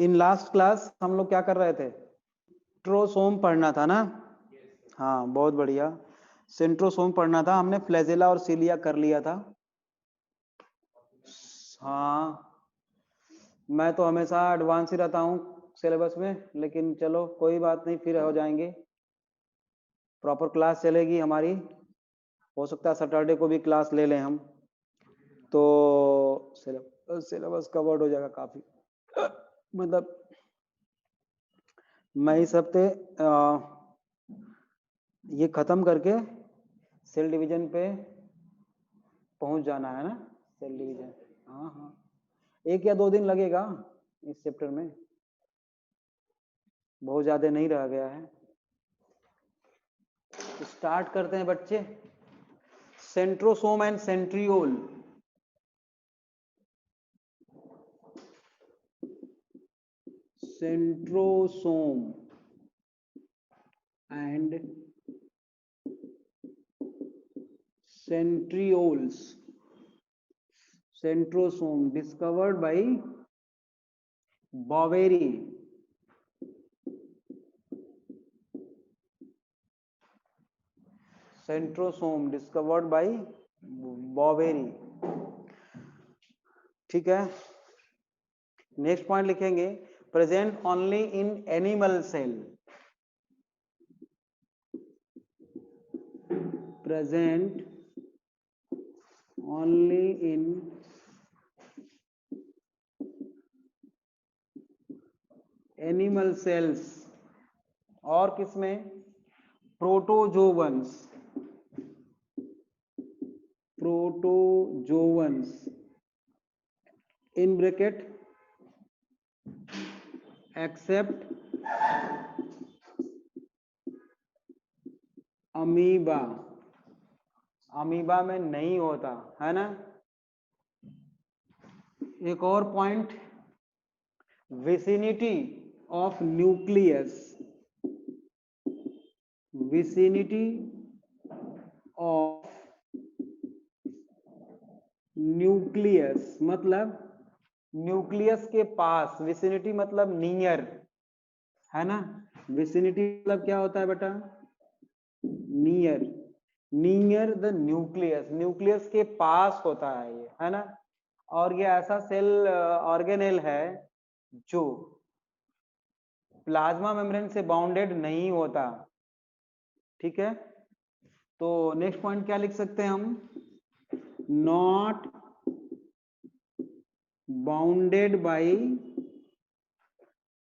In last class हम लोग क्या कर रहे थे? सेंट्रोसोम पढ़ना था ना? हाँ, बहुत बढ़िया। सेंट्रोसोम पढ़ना था हमने, फ्लैजेला और सीलिया कर लिया था। हाँ, मैं तो हमेशा एडवांस ही रहता हूँ सिलेबस में, लेकिन चलो कोई बात नहीं, फिर हो जाएंगे। प्रॉपर क्लास चलेगी हमारी, हो सकता है सैटरडे को भी क्लास ले लें हम, तो सिलेबस कवर्ड हो जाएगा काफी। मतलब मैं इस हफ्ते ये खत्म करके सेल डिवीजन पे पहुंच जाना है ना। सेल डिवीजन, हाँ हाँ, 1 या 2 दिन लगेगा इस चैप्टर में, बहुत ज्यादा नहीं रह गया है। स्टार्ट करते हैं बच्चे। Centrosome and centriole. Centrosome and centrioles. Centrosome discovered by Boveri. Centrosome discovered by Boveri. ठीक है, नेक्स्ट पॉइंट लिखेंगे, present only in animal cell. Present only in animal cells. और किसमें? Protozoans. Protozoans in bracket except amoeba. Amoeba में नहीं होता है ना। एक और point, vicinity of nucleus. Vicinity of nucleus मतलब न्यूक्लियस के पास। विसिनिटी मतलब नियर, है ना। विसिनिटी मतलब क्या होता है बेटा? Near. Near the nucleus, nucleus के पास होता है ये, है ना। और ये ऐसा सेल ऑर्गेनेल है जो प्लाज्मा मेम्ब्रेन से बाउंडेड नहीं होता। ठीक है, तो नेक्स्ट पॉइंट क्या लिख सकते हैं हम? Not bounded by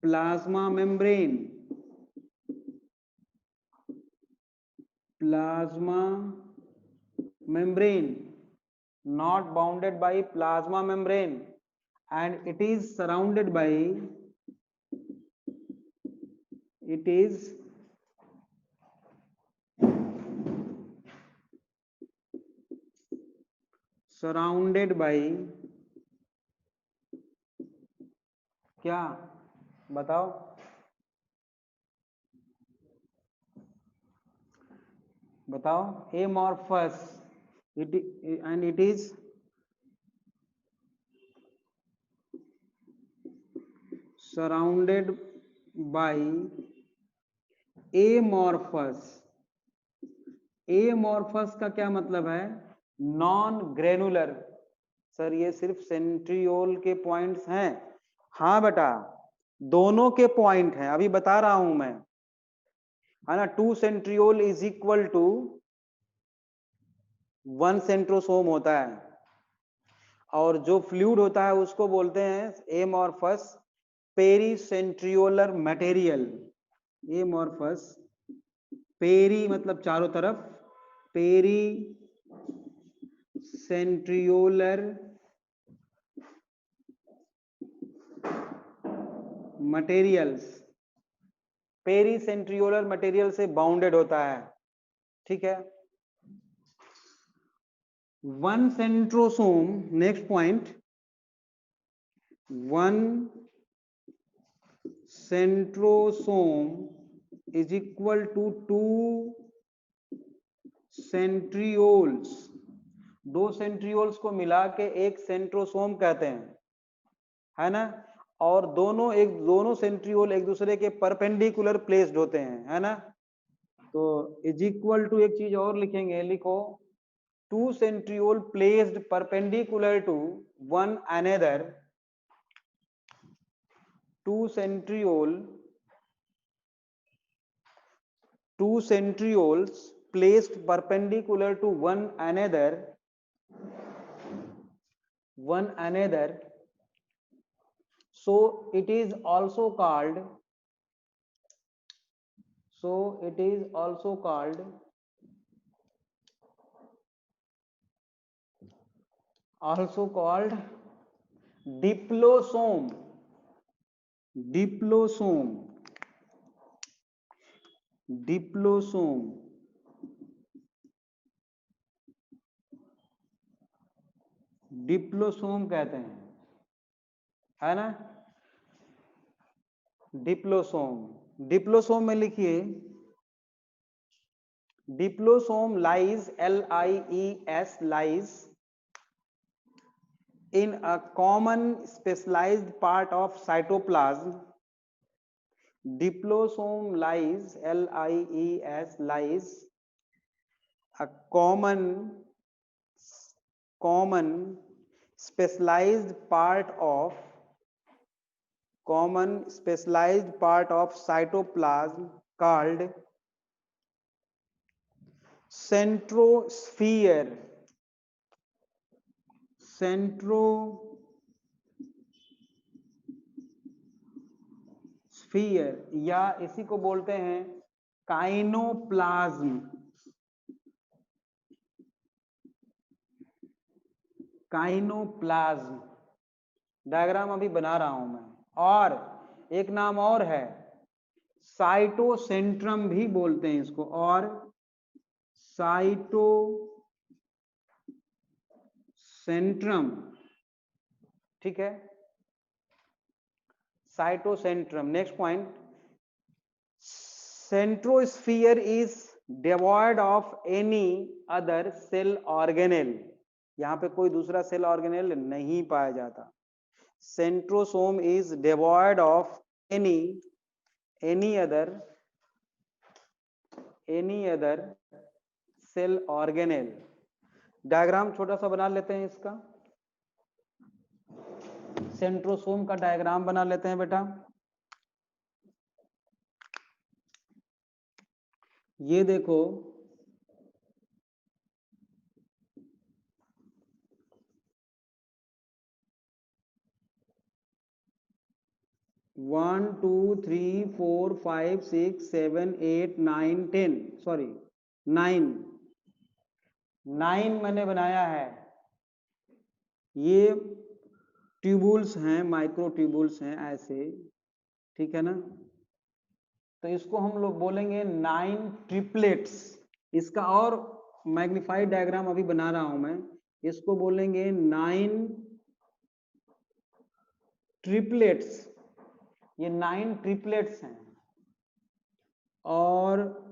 plasma membrane. Plasma membrane, not bounded by plasma membrane, and it is surrounded by, it is surrounded by क्या? बताओ, बताओ। amorphous, it and it is surrounded by amorphous। amorphous का क्या मतलब है? Non granular. सर ये सिर्फ centriole के पॉइंट्स हैं? हाँ बेटा, दोनों के पॉइंट हैं, अभी बता रहा हूं मैं, है ना। 2 centriole is equal to 1 centrosome होता है, और जो फ्लूइड होता है उसको बोलते हैं amorphous pericentriolar material. Amorphous, peri मतलब चारों तरफ, peri centriolar materials, pericentriolar material से बाउंडेड होता है। ठीक है, 1 centrosome, next point, 1 centrosome is equal to 2 centrioles. 2 centrioles को मिला के एक सेंट्रोसोम कहते हैं, है ना। और दोनों सेंट्रियोल एक दूसरे के परपेंडिकुलर प्लेस्ड होते हैं, है ना। तो इज इक्वल टू एक चीज और लिखेंगे, लिखो two centriole placed perpendicular to one another, two centrioles placed perpendicular to one another, so it is also called diplosome. Diplosome कहते हैं, है ना। डिप्लोसोम में लिखिए diplosome lies LIES lies in a common specialized part of cytoplasm. Diplosome lies, LIES lies, a common specialized part of cytoplasm called centrosphere. या इसी को बोलते हैं काइनोप्लाज्म। डायग्राम अभी बना रहा हूं मैं। और एक नाम और है, साइटोसेंट्रम भी बोलते हैं इसको, और साइटोसेंट्रम, ठीक है, cytocentrum. Next point, centrosphere is devoid of any other cell organelle. यहां पे कोई दूसरा सेल ऑर्गेनेल नहीं पाया जाता। Centrosome is devoid of any other cell organelle. Diagram छोटा सा बना लेते हैं इसका, सेंट्रोसोम का डायग्राम बना लेते हैं बेटा। ये देखो, one two three four five six seven eight nine ten, sorry nine मैंने बनाया है। ये ट्यूबुल्स हैं, माइक्रो ट्यूबुल्स हैं ऐसे, ठीक है ना। तो इसको हम लोग बोलेंगे 9 ट्रिपलेट्स। इसका और मैग्निफाइड डायग्राम अभी बना रहा हूं मैं। इसको बोलेंगे 9 ट्रिपलेट्स। ये 9 ट्रिपलेट्स हैं। और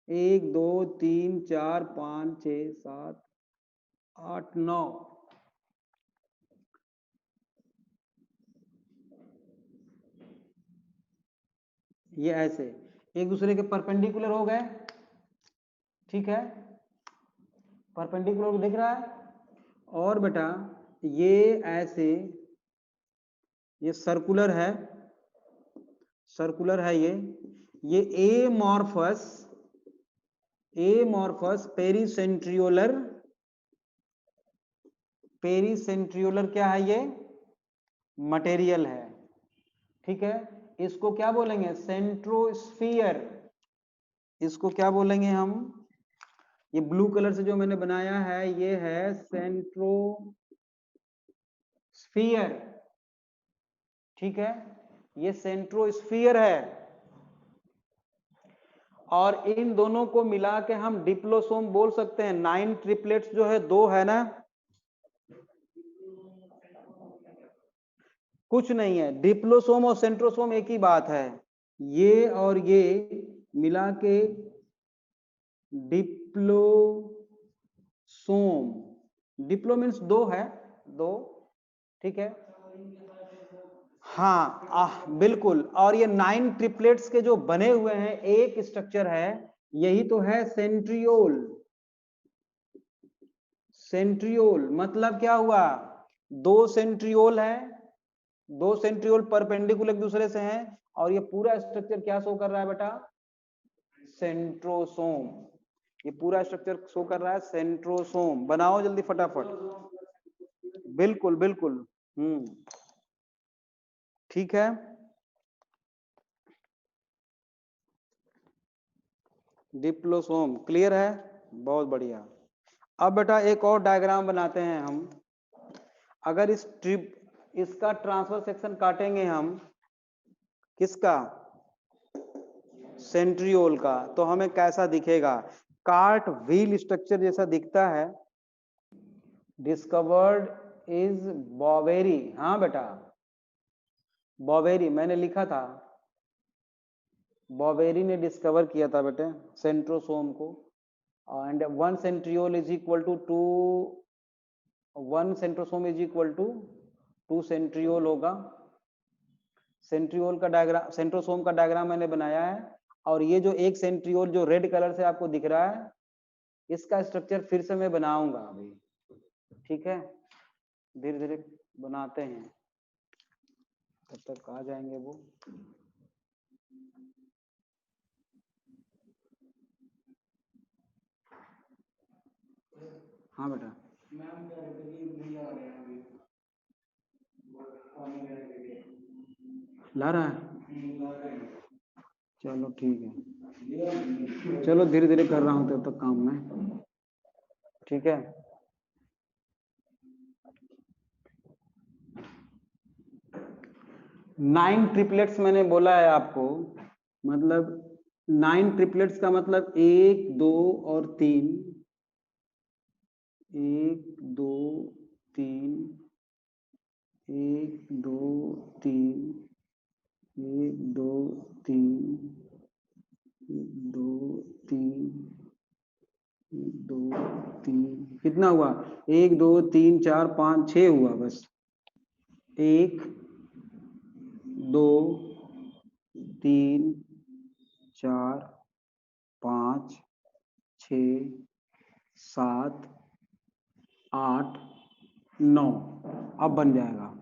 1 2 3 4 5 6 7 8 9, ये ऐसे एक दूसरे के परपेंडिकुलर हो गए, ठीक है, परपेंडिकुलर दिख रहा है। और बेटा ये ऐसे, ये सर्कुलर है ये एमॉर्फस पेरीसेंट्रियोलर क्या है, ये मटेरियल है, ठीक है। इसको क्या बोलेंगे, सेंट्रोस्फीयर। इसको क्या बोलेंगे हम, ये ब्लू कलर से जो मैंने बनाया है ये है सेंट्रोस्फीयर, ठीक है, ये सेंट्रोस्फीयर है। और इन दोनों को मिला के हम डिप्लोसोम बोल सकते हैं। 9 ट्रिपलेट्स जो है 2 है ना, कुछ नहीं है, डिप्लोसोम और सेंट्रोसोम एक ही बात है। ये और ये मिला के डिप्लोसोम, डिप्लो मीन्स 2 है, 2, ठीक है। हाँ बिल्कुल। और ये 9 ट्रिपलेट्स के जो बने हुए हैं एक स्ट्रक्चर है, यही तो है सेंट्रियोल। सेंट्रियोल मतलब क्या हुआ, 2 सेंट्रियोल है, 2 सेंट्रियोल परपेंडिकुलर एक दूसरे से हैं, और ये पूरा स्ट्रक्चर क्या शो कर रहा है बेटा, सेंट्रोसोम। ये पूरा स्ट्रक्चर शो कर रहा है सेंट्रोसोम। बनाओ जल्दी फटाफट। बिल्कुल बिल्कुल। ठीक है, डिप्लोसोम क्लियर है, बहुत बढ़िया। अब बेटा एक और डायग्राम बनाते हैं हम। अगर इसका ट्रांसफर सेक्शन काटेंगे हम, किसका, सेंट्रियोल का, तो हमें कैसा दिखेगा, कार्ट व्हील स्ट्रक्चर जैसा दिखता है। डिस्कवर्ड इज बॉवेरी, हाँ बेटा बॉवेरी मैंने लिखा था, बॉवेरी ने डिस्कवर किया था बेटे सेंट्रोसोम को। And 1 centriole is equal to 1 centrosome is equal to 2 centriole होगा। सेंट्रियोल का डायग्राम, सेंट्रोसोम का डायग्राम मैंने बनाया है। और ये जो एक सेंट्रियोल जो रेड कलर से आपको दिख रहा है, इसका स्ट्रक्चर फिर से मैं बनाऊंगा अभी, ठीक है, धीरे धीरे बनाते हैं, तब तक आ जाएंगे वो। हाँ बेटा ला रहा है, चलो ठीक है, चलो धीरे धीरे कर रहा हूँ तब तक काम में, ठीक है। नाइन ट्रिपलेट्स मैंने बोला है आपको, मतलब 9 ट्रिपलेट्स का मतलब 1 2 और 3, 1 2 3, 1 2 3, 1 2 3, 1 2 3, 1 2 3, कितना हुआ, 1 2 3 4 5 6 हुआ बस। 1 2 3 4 5 6 7 8 9, अब बन जाएगा।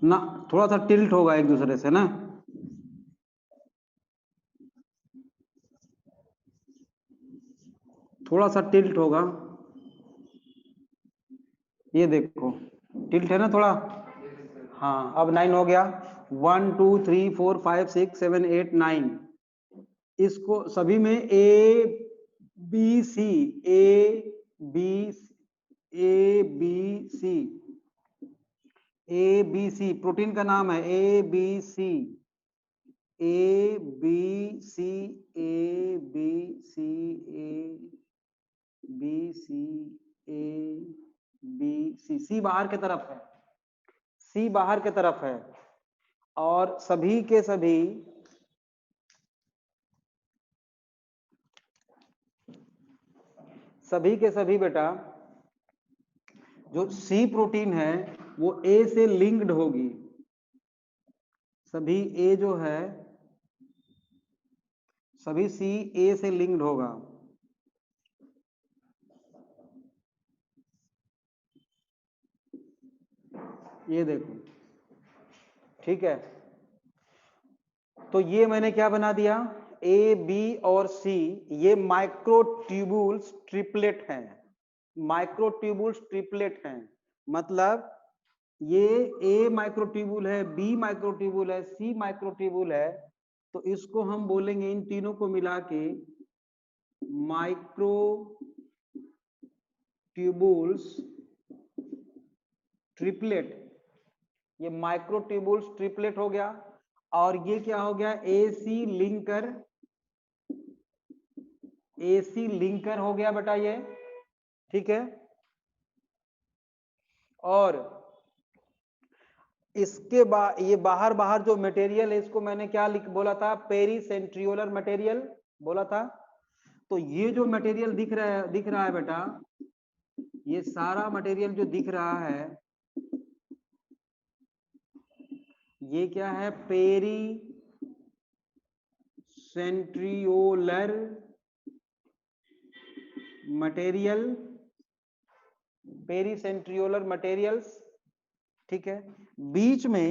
ना थोड़ा सा टिल्ट होगा एक दूसरे से ना, थोड़ा सा टिल्ट होगा, ये देखो टिल्ट है ना थोड़ा। हाँ अब 9 हो गया, 1 2 3 4 5 6 7 8 9, इसको सभी में A B C, A B A B C, A B C protein का नाम है, A B C, A B C, A B C, A B C, A B C, C बाहर की तरफ है, सी बाहर की तरफ है। और सभी के सभी बेटा जो सी प्रोटीन है वो ए से लिंक्ड होगी, सभी ए जो है सभी सी ए से लिंक्ड होगा। ये देखो, ठीक है, तो ये मैंने क्या बना दिया, ए बी और सी ये माइक्रोट्यूबुल्स ट्रिपलेट हैं, माइक्रोट्यूबुल्स ट्रिपलेट हैं, मतलब ये ए माइक्रोट्यूबुल है, बी माइक्रोट्यूबुल है, सी माइक्रोट्यूबुल है, तो इसको हम बोलेंगे इन तीनों को मिला के माइक्रोट्यूबुल्स ट्रिपलेट, ये माइक्रोट्यूबुल्स ट्रिपलेट हो गया। और ये क्या हो गया, एसी लिंकर, एसी लिंकर हो गया बेटा ये, ठीक है। और इसके बाद ये बाहर बाहर जो मटेरियल है इसको मैंने क्या बोला था, पेरीसेंट्रियोलर मटेरियल बोला था, तो ये जो मटेरियल दिख रहा है बेटा, ये सारा मटेरियल जो दिख रहा है ये क्या है? Peri centriolar material, peri centriolar materials, ठीक है। बीच में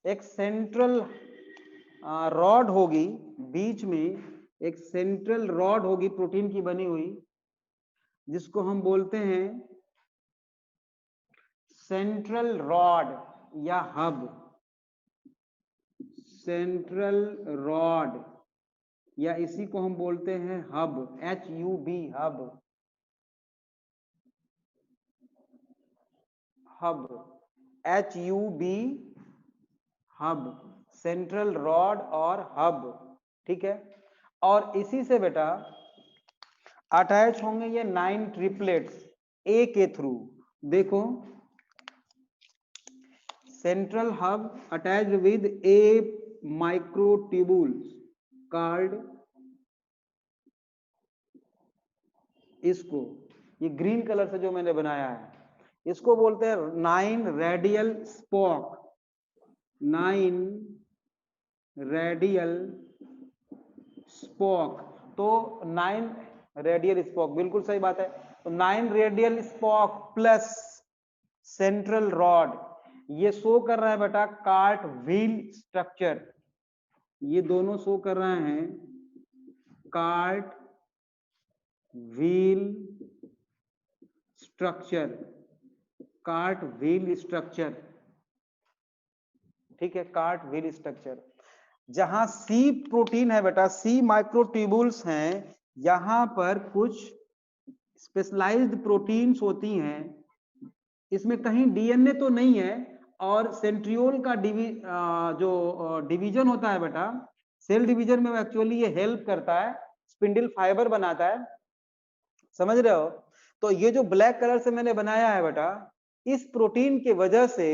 एक सेंट्रल रॉड होगी, बीच में एक सेंट्रल रॉड होगी प्रोटीन की बनी हुई, जिसको हम बोलते हैं सेंट्रल रॉड या हब, सेंट्रल रॉड, या इसी को हम बोलते हैं hub, HUB, hub, hub, HUB, hub, central rod और हब, ठीक है। और इसी से बेटा अटैच होंगे ये 9 ट्रिपलेट्स ए के थ्रू। देखो, central hub attached with A microtubules called, इसको, ये ग्रीन कलर से जो मैंने बनाया है इसको बोलते हैं 9 रेडियल स्पॉक, 9 रेडियल स्पॉक। तो 9 रेडियल स्पॉक, बिल्कुल सही बात है। तो 9 radial spoke plus central rod, ये शो कर रहा है बेटा कार्ट व्हील स्ट्रक्चर, ये दोनों शो कर रहे हैं cart wheel structure, cart wheel structure, ठीक है, कार्ट व्हील स्ट्रक्चर। जहां सी प्रोटीन है बेटा, सी माइक्रोट्यूबुल्स हैं, यहां पर कुछ स्पेशलाइज्ड प्रोटीन्स होती हैं, इसमें कहीं डीएनए तो नहीं है, और सेंट्रियोल का जो डिवीजन होता है बेटा, सेल डिवीजन में एक्चुअली ये हेल्प करता है, स्पिंडल फाइबर बनाता है, समझ रहे हो। तो ये जो ब्लैक कलर से मैंने बनाया है बेटा, इस प्रोटीन के वजह से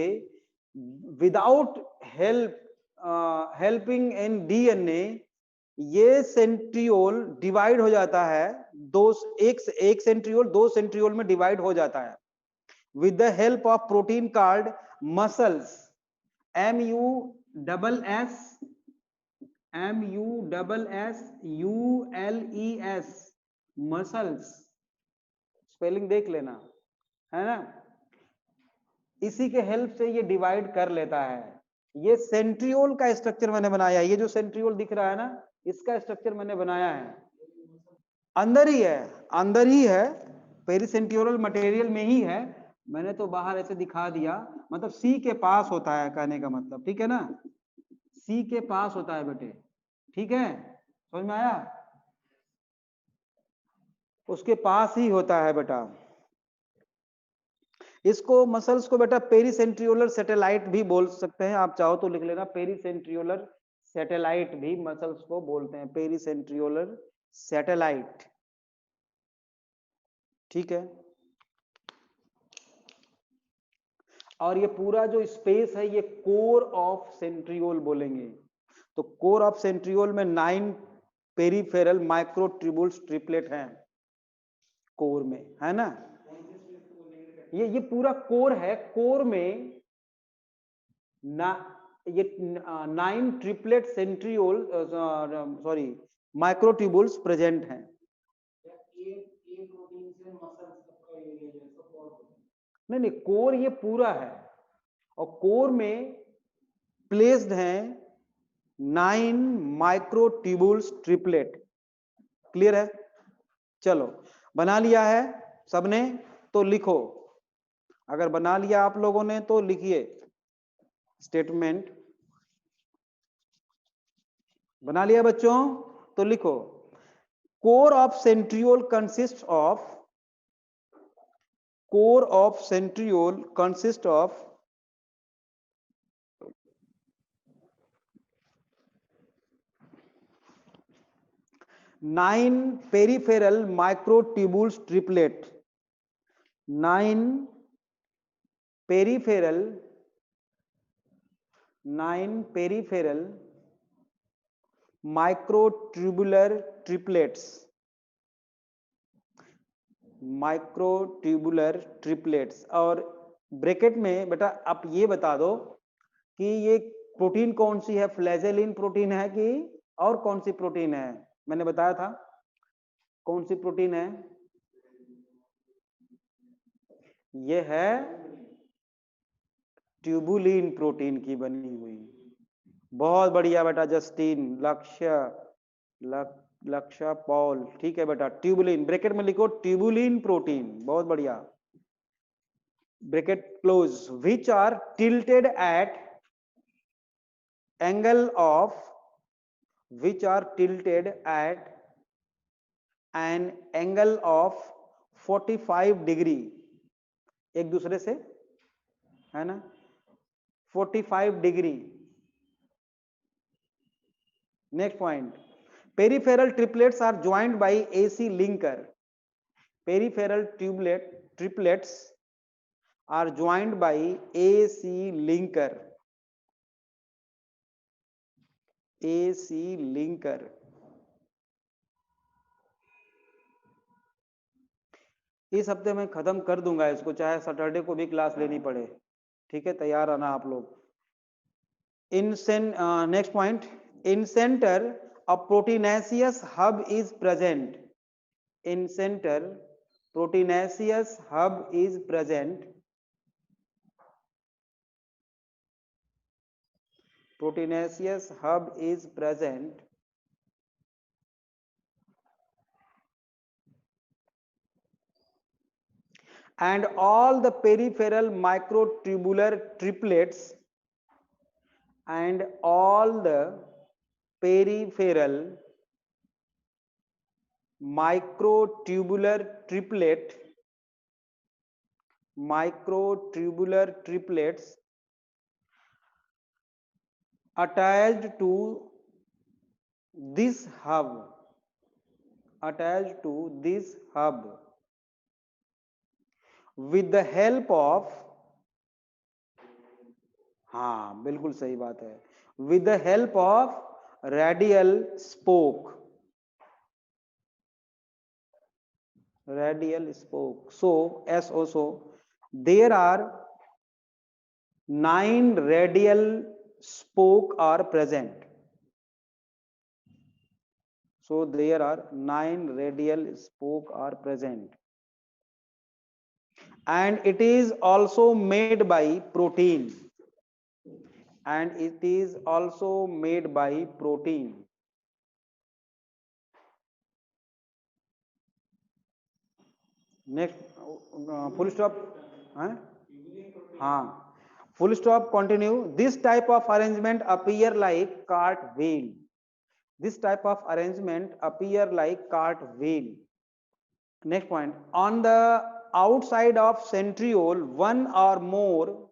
विदाउट हेल्पिंग इन डीएनए ये सेंट्रियोल डिवाइड हो जाता है, एक सेंट्रियोल 2 सेंट्रियोल में डिवाइड हो जाता है with the help of protein called muscles, MUSSULES, muscles, spelling देख लेना, है ना। इसी के हेल्प से ये डिवाइड कर लेता है। ये सेंट्रियोल का स्ट्रक्चर मैंने बनाया है, ये जो सेंट्रियोल दिख रहा है ना, इसका स्ट्रक्चर मैंने बनाया है, अंदर ही है, अंदर ही है, पेरीसेंट्रियोलर मटेरियल में ही है, मैंने तो बाहर ऐसे दिखा दिया, मतलब सी के पास होता है कहने का मतलब, ठीक है ना, सी के पास होता है बेटे, ठीक है, समझ में आया, उसके पास ही होता है बेटा। इसको मसल्स को बेटा पेरीसेंट्रियोलर सैटेलाइट भी बोल सकते हैं, आप चाहो तो लिख लेना, पेरीसेंट्रियोलर सैटेलाइट भी मसल्स को बोलते हैं, पेरीसेंट्रियोलर सैटेलाइट, ठीक है। और ये पूरा जो स्पेस है ये कोर ऑफ सेंट्रियोल बोलेंगे। तो कोर ऑफ सेंट्रियोल में 9 पेरीफेरल माइक्रोट्यूबुल्स ट्रिपलेट हैं कोर में, है ना। ये पूरा कोर है, कोर में ना ये 9 triplet centriole sorry microtubules present हैं। नहीं, कोर ये पूरा है, और कोर में प्लेस्ड हैं 9 माइक्रोट्यूबुल्स ट्रिपलेट, क्लियर है। चलो, बना लिया है सबने, तो लिखो, अगर बना लिया आप लोगों ने तो लिखिए स्टेटमेंट, बना लिया बच्चों तो लिखो, core of centriole consist of, core of centriole consist of 9 peripheral microtubules triplet, 9 peripheral, 9 peripheral microtubular triplets, microtubular triplets. और ब्रैकेट में बेटा आप ये बता दो कि ये प्रोटीन कौन सी है, फ्लैजेलिन प्रोटीन है कि और कौन सी प्रोटीन है? मैंने बताया था कौन सी प्रोटीन है, ये है ट्यूबुलिन प्रोटीन की बनी हुई। बहुत बढ़िया बेटा जस्टिन, लक्ष्य पॉल, ठीक है बेटा। ट्यूबुलिन ब्रैकेट में लिखो, ट्यूबुलिन प्रोटीन, बहुत बढ़िया। Bracket close. Which are tilted at angle of, which are tilted at an angle of 45 degree, एक दूसरे से, है ना, 45 degree. Next point, peripheral triplets are joined by AC linker. Peripheral triplets are joined by AC linker. AC linker. इस हफ्ते में खत्म कर दूंगा इसको, चाहे सैटरडे को भी क्लास लेनी पड़े, ठीक है, तैयार आना आप लोग। Next point, in center a proteinaceous hub is present. In center proteinaceous hub is present. Proteinaceous hub is present and all the peripheral microtubular triplets and all the peripheral microtubular triplets attached to this hub, with the help of, हाँ बिल्कुल सही बात है, with the help of radial spoke, so there are 9 radial spoke are present. So there are 9 radial spoke are present, and it is also made by protein, and it is also made by protein. Next, full stop, हाँ, full stop, continue. This type of arrangement appear like cartwheel. This type of arrangement appear like cartwheel. Next point, on the outside of centriole, one or more,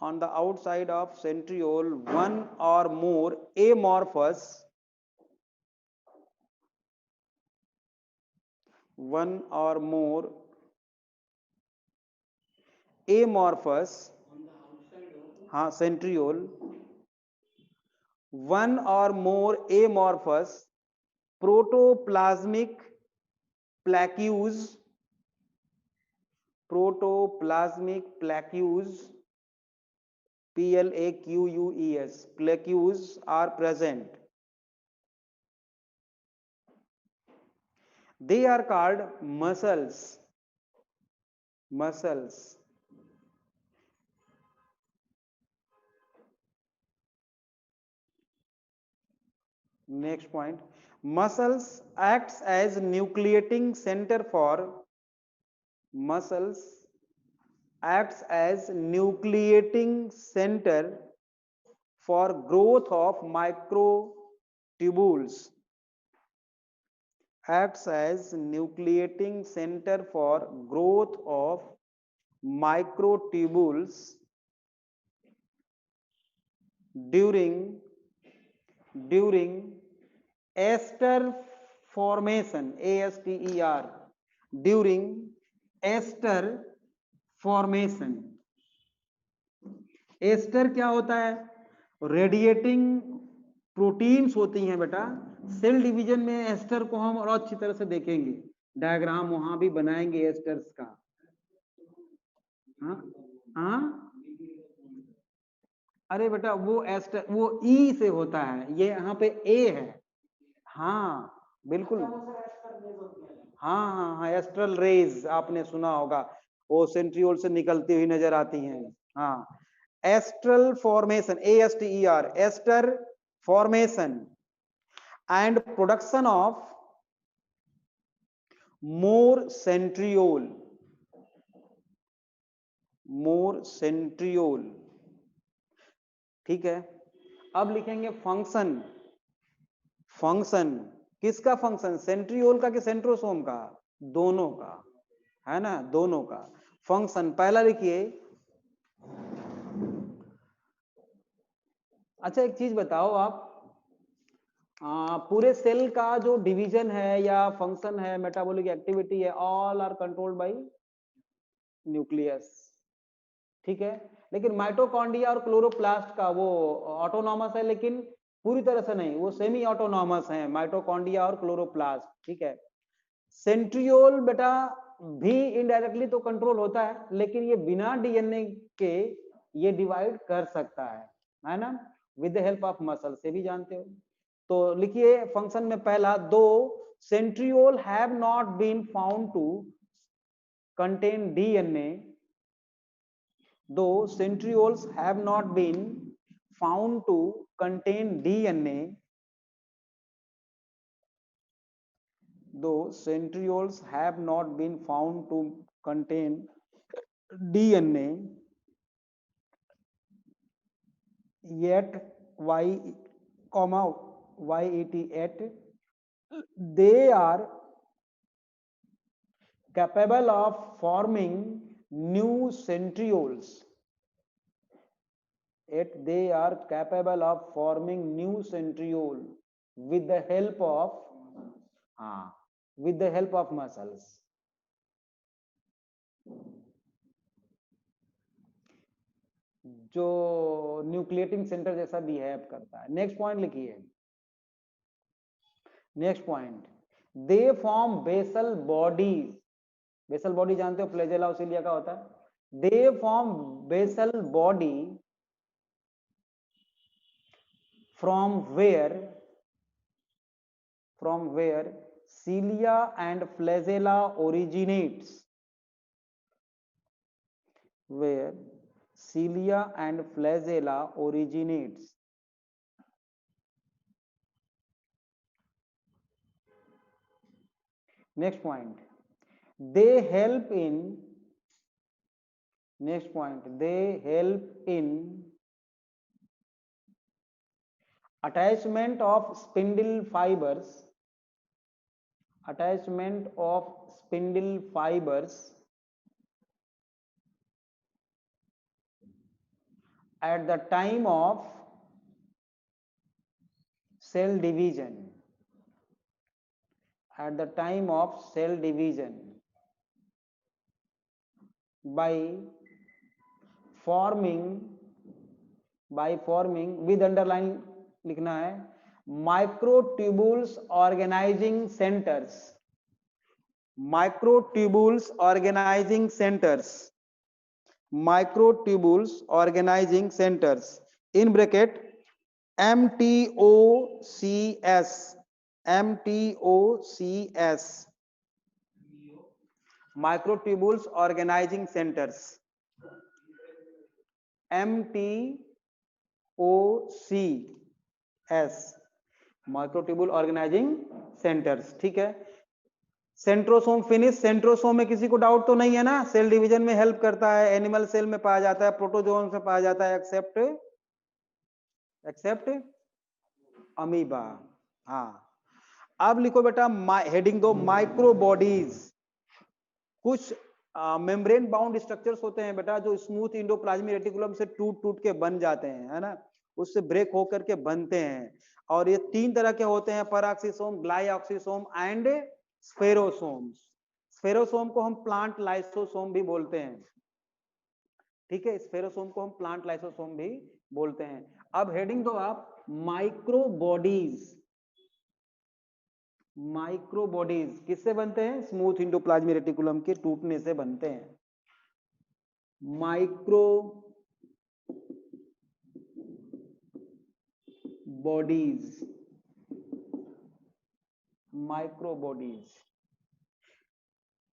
on the outside of centriole, one or more amorphous, one or more amorphous, हाँ centriole, one or more amorphous protoplasmic plaques, PLAQUES, plaques are present. They are called muscles. Next point, muscles acts as nucleating center for, growth of microtubules, acts as nucleating center for growth of microtubules during ester formation, ASTER, during ester formation. Aster क्या होता है? Radiating proteins होती हैं बेटा, cell division में ester को हम और अच्छी तरह से देखेंगे, डायग्राम वहां भी बनाएंगे एस्टर्स का। हाँ हाँ, अरे बेटा वो एस्टर वो ई से होता है, ये यहाँ पे ए है। हाँ बिल्कुल, हाँ हाँ हाँ, एस्ट्रल रेज आपने सुना होगा, वो सेंट्रियोल से निकलती हुई नजर आती हैं। हाँ, astral formation, ASTER, aster formation and production of more centriole, more centriole. ठीक है, अब लिखेंगे फंक्शन। फंक्शन किसका फंक्शन, सेंट्रियोल का कि सेंट्रोसोम का? दोनों का, है ना, दोनों का फंक्शन। पहला लिखिए, अच्छा एक चीज बताओ आप, पूरे सेल का जो डिवीजन है या फंक्शन है, मेटाबॉलिक एक्टिविटी है, all are controlled by nucleus. ठीक है, लेकिन माइटोकॉन्ड्रिया और क्लोरोप्लास्ट का वो ऑटोनॉमस है, लेकिन पूरी तरह से नहीं, वो सेमी ऑटोनॉमस है माइटोकॉन्ड्रिया और क्लोरोप्लास्ट। ठीक है, सेंट्रियोल बेटा भी इनडायरेक्टली तो कंट्रोल होता है, लेकिन ये बिना डीएनए के ये डिवाइड कर सकता है ना, with the help of muscle से भी जानते हो। तो लिखिए फंक्शन में पहला, दो centriole have not been found to contain DNA, दो centrioles have not been found to contain DNA, though centrioles have not been found to contain DNA, yet yet they are capable of forming new centrioles, yet they are capable of forming new centriole with the help of with the help of muscles। जो nucleating center जैसा behave करता है। Next point लिखिए, next point, they form basal bodies. Basal body जानते हो, flagella or cilia का होता है। They form basal body from where cilia and flagella originates, where cilia and flagella originates। next point, they help in, next point, they help in attachment of spindle fibers, attachment of spindle fibers at the time of cell division, at the time of cell division by forming with underline लिखना है, microtubules organizing centers, microtubules organizing centers, microtubules organizing centers in bracket MTOCS, MTOCS, microtubules organizing centers, MTOCS, microtubule organizing centers. ठीक है, centrosome finish, centrosome में किसी को doubt तो नहीं है ना, सेल डिवीजन में हेल्प करता है, एनिमल सेल में पाया जाता है, प्रोटोजोन में पाया जाता है, एक्सेप्ट अमीबा। हाँ, अब लिखो बेटा हेडिंग दो, माइक्रोबॉडीज। कुछ मेम्ब्रेन बाउंड स्ट्रक्चर्स होते हैं बेटा, जो स्मूथ इंडोप्लाज्मिक रेटिकुलम से टूट टूट के बन जाते हैं, है ना, उससे ब्रेक होकर के बनते हैं। और ये तीन तरह के होते हैं, पैराक्सिसोम, ग्लाइऑक्सिसोम एंड स्फेरोसोम्स। स्फेरोसोम को हम प्लांट लाइसोसोम भी बोलते हैं। ठीक है, स्फेरोसोम को हम प्लांट लाइसोसोम भी बोलते हैं। अब हेडिंग दो आप, माइक्रोबॉडीज। माइक्रो बॉडीज किससे बनते हैं? स्मूथ इंडोप्लाज्मिक रेटिकुलम के टूटने से बनते हैं। Micro bodies, micro bodies,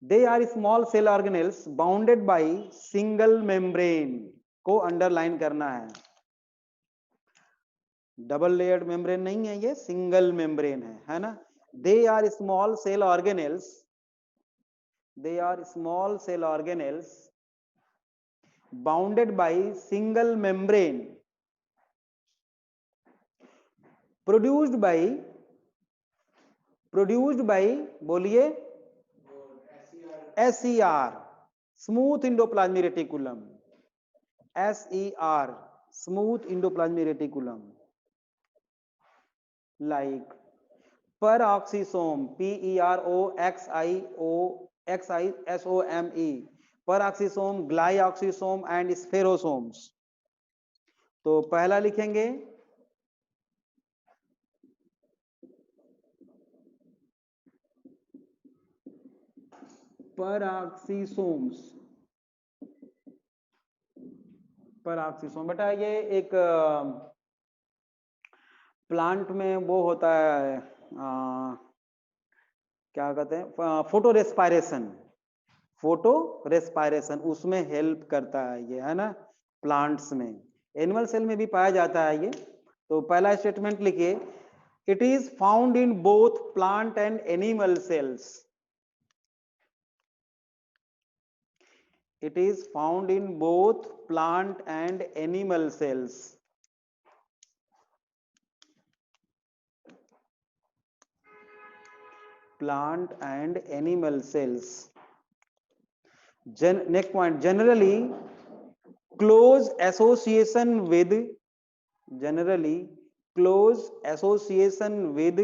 they are small cell organelles bounded by single membrane, को अंडरलाइन करना है। डबल लेयर्ड मेम्ब्रेन नहीं है, ये सिंगल मेम्ब्रेन है ना। They are small cell organelles, they are small cell organelles bounded by single membrane produced by बोलिए SER, smooth endoplasmic reticulum, SER, smooth endoplasmic reticulum, like peroxisome, peroxisome, peroxisome, glyoxysome and spherosomes। तो पहला लिखेंगे peroxisomes, peroxisome। बेटा ये एक plant में वो होता है, क्या कहते हैं, फोटो रेस्पायरेशन, फोटो रेस्पायरेशन उसमें हेल्प करता है ये, है ना। प्लांट्स में, एनिमल सेल में भी पाया जाता है ये। तो पहला स्टेटमेंट लिखिए, it is found in both plant and animal cells, it is found in both plant and animal cells. Plant and animal cells। Next point, generally close association with, generally close association with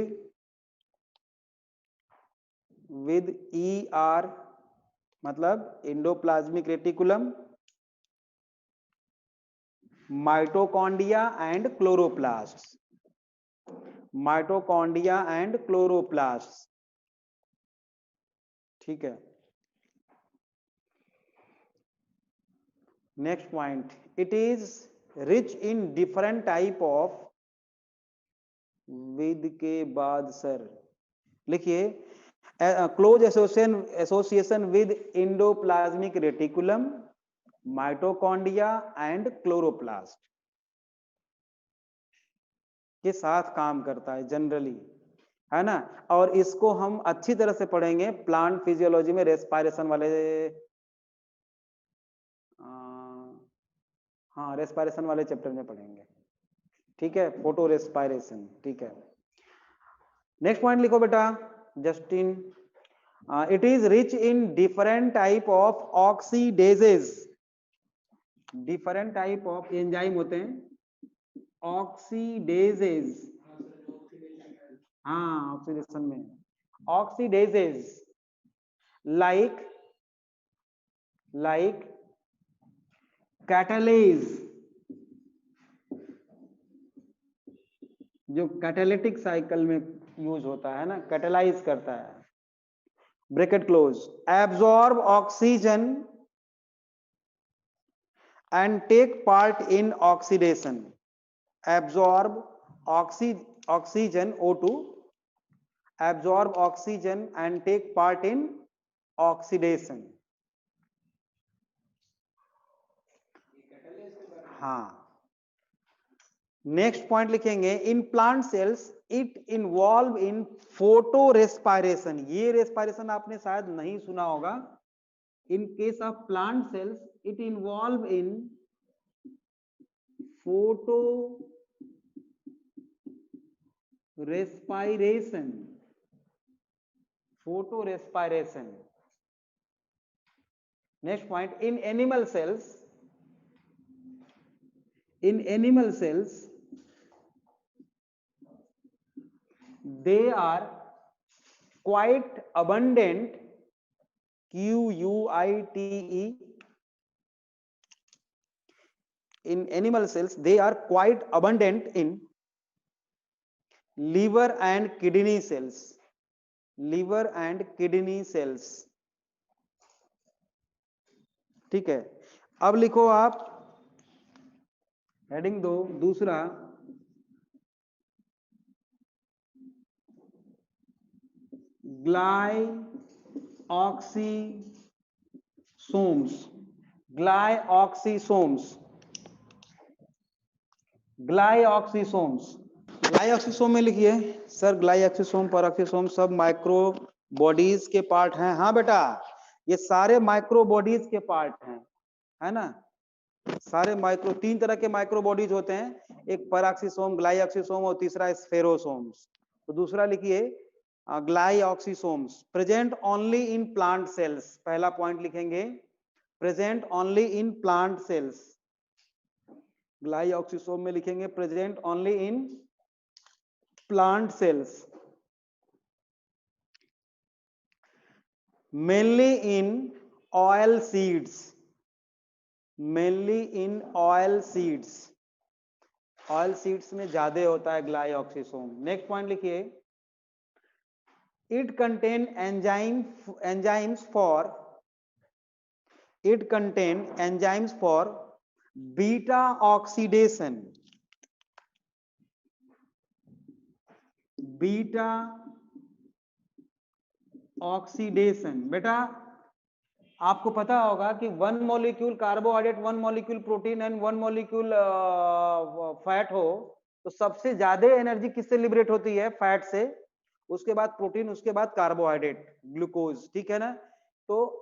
ER, मतलब endoplasmic reticulum, mitochondria and chloroplast, mitochondria and chloroplast, ठीक है। Next point, it is rich in different type of, with के बाद sir लिखिए, close association with endoplasmic reticulum, mitochondria and chloroplast के साथ काम करता है जनरली, है ना। और इसको हम अच्छी तरह से पढ़ेंगे प्लांट फिजियोलॉजी में, रेस्पायरेशन वाले, हाँ रेस्पायरेशन वाले चैप्टर में पढ़ेंगे, ठीक है, फोटो रेस्पायरेशन, ठीक है। नेक्स्ट पॉइंट लिखो बेटा Justin, it is rich in different type of oxidases, different type of enzyme होते हैं ऑक्सीडेजेस, हाँ ऑक्सीडेशन में, ऑक्सीडेजेस लाइक कैटालेज, जो कैटालिटिक साइकिल में यूज होता है ना, कैटालाइज करता है, bracket close, absorb oxygen and take part in oxidation, absorb oxygen O2, absorb oxygen and take part in oxidation। हाँ, नेक्स्ट पॉइंट लिखेंगे, in plant cells it involve in photorespiration, ये respiration आपने शायद नहीं सुना होगा। In case of plant cells it involve in photo respiration, photo respiration. Next point, in animal sales, in animal cells they are quite abundant, QUITE, in animal cells they are quite abundant in liver and kidney cells, liver and kidney cells. ठीक है, अब लिखो आप heading दो दूसरा, ग्लाइऑक्सीसोम्स। ग्लाइऑक्सीसोम्स, ग्लाइऑक्सीसोम्स। Glyoxysome में लिखिए sir, glyoxysome peroxisome सब माइक्रो बॉडीज के पार्ट हैं। हाँ बेटा, ये सारे माइक्रो बॉडीज के पार्ट हैं, है ना। सारे माइक्रो, तीन तरह के माइक्रो बॉडीज होते हैं, एक परऑक्सीसोम, ग्लाइऑक्सीसोम और तीसरा स्फेरोसोम्स। तो दूसरा लिखिए glyoxysomes present only in plant cells. पहला पॉइंट लिखेंगे present only in plant cells. Glyoxysome में लिखेंगे present only in plant cells, mainly in oil seeds, mainly in oil seeds. Oil seeds में ज्यादा होता है ग्लाइऑक्सीसोम। नेक्स्ट पॉइंट लिखिए, it contain enzymes for beta oxidation, beta oxidation. बेटा आपको पता होगा कि one molecule carbohydrate, one molecule protein and one molecule fat हो तो सबसे ज्यादा एनर्जी किससे लिबरेट होती है? फैट से, उसके बाद प्रोटीन, उसके बाद कार्बोहाइड्रेट, ग्लूकोज। ठीक है ना। तो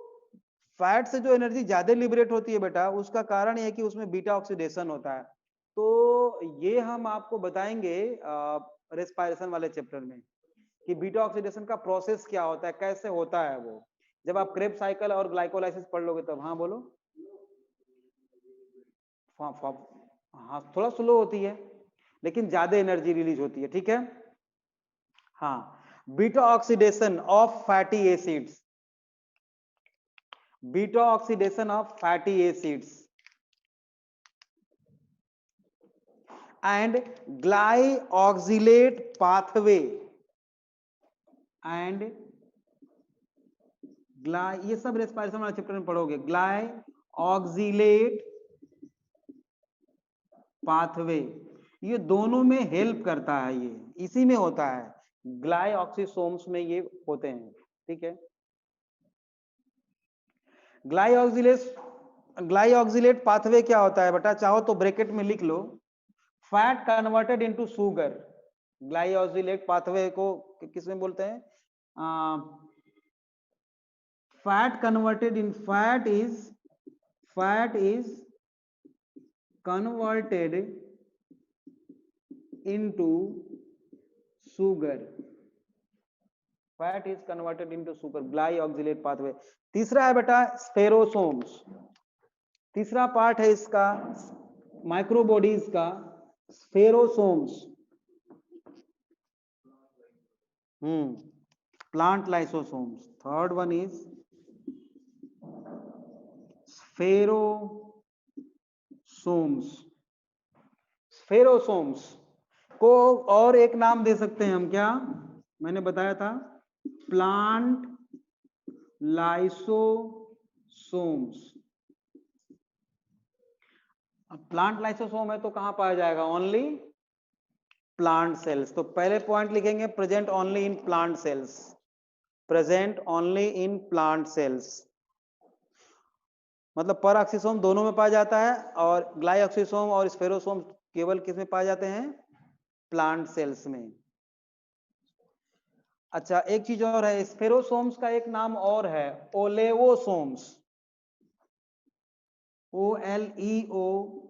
फैट से जो एनर्जी ज्यादा लिबरेट होती है बेटा, उसका कारण यह है कि उसमें बीटा ऑक्सीडेशन होता है। तो ये हम आपको बताएंगे रेस्पिरेशन वाले चैप्टर में कि बीटा ऑक्सीडेशन का प्रोसेस क्या होता है, कैसे होता है वो। जब आप क्रेब्स साइकिल और ग्लाइकोलाइसिस पढ़ लोगे तब। हाँ बोलो। हाँ थोड़ा स्लो होती है लेकिन ज्यादा एनर्जी रिलीज होती है। ठीक है। हाँ, beta oxidation of fatty acids, beta oxidation of fatty acids and glyoxylate pathway and ये सब रेस्पिरेशन वाले चैप्टर में पढ़ोगे। ग्लाइऑक्सिलेट पाथवे, ये दोनों में हेल्प करता है, ये इसी में होता है, ग्लाइऑक्सीसोम्स में ये होते हैं। ठीक है। ग्लाइऑक्सिलेट पाथवे क्या होता है बेटा? चाहो तो ब्रैकेट में लिख लो, fat converted into sugar. Glyoxylate pathway को किसमें बोलते हैं? Fat converted in, fat is converted into sugar, fat is converted into sugar, glyoxylate pathway. तीसरा है बेटा स्फेरोसोम्स, तीसरा पार्ट है इसका माइक्रोबॉडीज का spherosomes. Plant lysosomes. Third one is spherosomes. Spherosomes को और एक नाम दे सकते हैं हम, क्या मैंने बताया था? Plant lysosomes. अब प्लांट लाइसोसोम है तो कहां पाया जाएगा? Only plant cells. तो पहले पॉइंट लिखेंगे present only in plant sales, present only in plant sales. मतलब परऑक्सीसोम दोनों में पाया जाता है और ग्लाइऑक्सीसोम और स्फेरोसोम केवल किस में पाए जाते हैं? प्लांट सेल्स में। अच्छा एक चीज और है, स्फेरोसोम्स का एक नाम और है ओलेवोसोम्स, OLEOSOMES,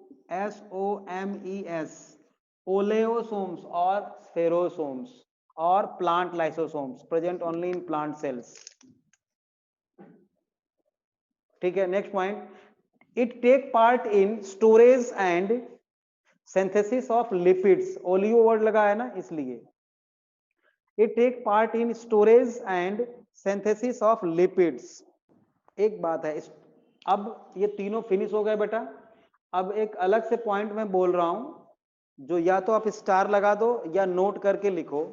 ओलेवोसोम्स और स्फेरोसोम्स और plant lysosomes present only in plant cells. ठीक है। Next point, it take part in storage and synthesis of lipids. Oleo word लगा है ना इसलिए। It take part in storage and synthesis of lipids. एक बात है, अब ये तीनों फिनिश हो गए बेटा। अब एक अलग से पॉइंट में बोल रहा हूं जो या तो आप स्टार लगा दो या नोट करके लिखो।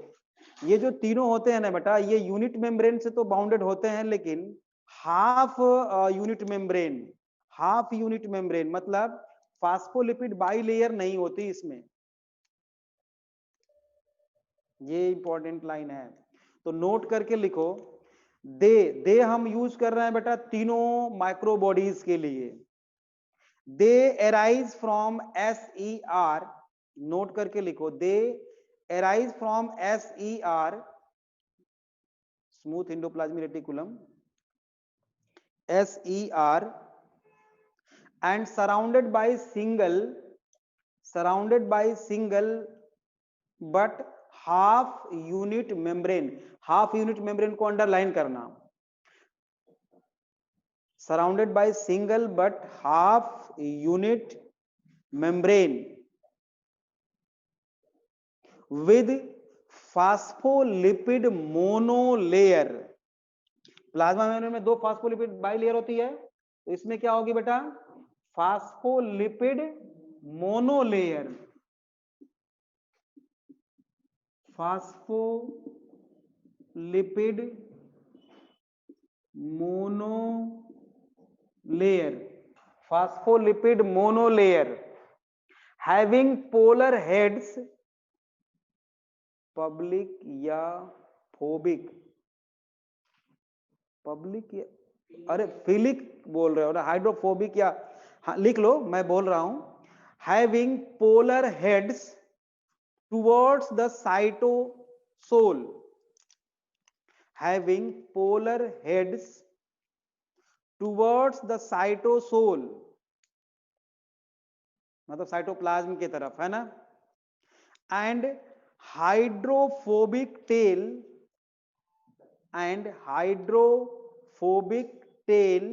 ये जो तीनों होते हैं ना बेटा, ये यूनिट मेम्ब्रेन से तो बाउंडेड होते हैं, लेकिन half unit membrane, half unit membrane मतलब फास्फोलिपिड बाइलेयर नहीं होती इसमें। ये इंपॉर्टेंट लाइन है, तो नोट करके लिखो। दे हम यूज कर रहे हैं बेटा तीनों माइक्रोबॉडीज के लिए। दे अराइज फ्रॉम SER, नोट करके लिखो, दे arise from SER, smooth endoplasmic reticulum, SER, and surrounded by single but half unit membrane। Half unit membrane को अंडरलाइन करना। Surrounded by single but half unit membrane with phospholipid monolayer. Plasma membrane में 2 phospholipid bilayer होती है, तो इसमें क्या होगी बेटा, phospholipid monolayer, phospholipid monolayer, phospholipid monolayer having polar heads, public या फोबिक, पब्लिक या अरे फिलिक बोल रहे हो ना, हाइड्रोफोबिक या, हाँ लिख लो, मैं बोल रहा हूं, having polar heads towards the cytosol, having polar heads towards the cytosol, मतलब साइटोप्लाज्म की तरफ, है ना, and hydrophobic tell, and hydrophobic tail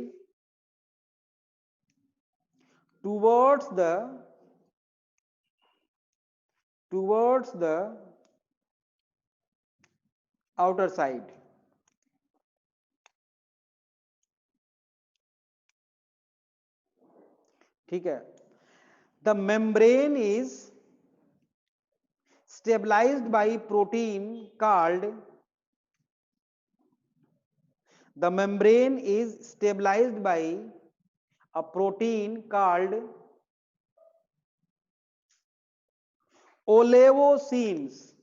towards the outer side। ठीक है। The membrane is stabilized by protein called, the membrane is stabilized by a protein called olevocins,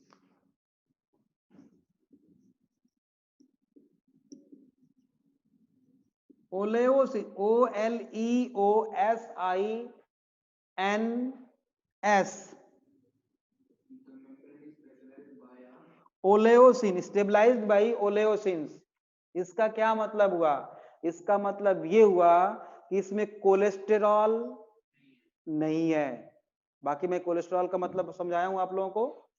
olevocin, OLEOSINS, oleosin, stabilised by oleosins. इसका क्या मतलब हुआ, इसका मतलब ये हुआ कि इसमें कोलेस्टेरॉल नहीं है। बाकी मैं कोलेस्टेरॉल का मतलब समझाया हूं आप लोगों को,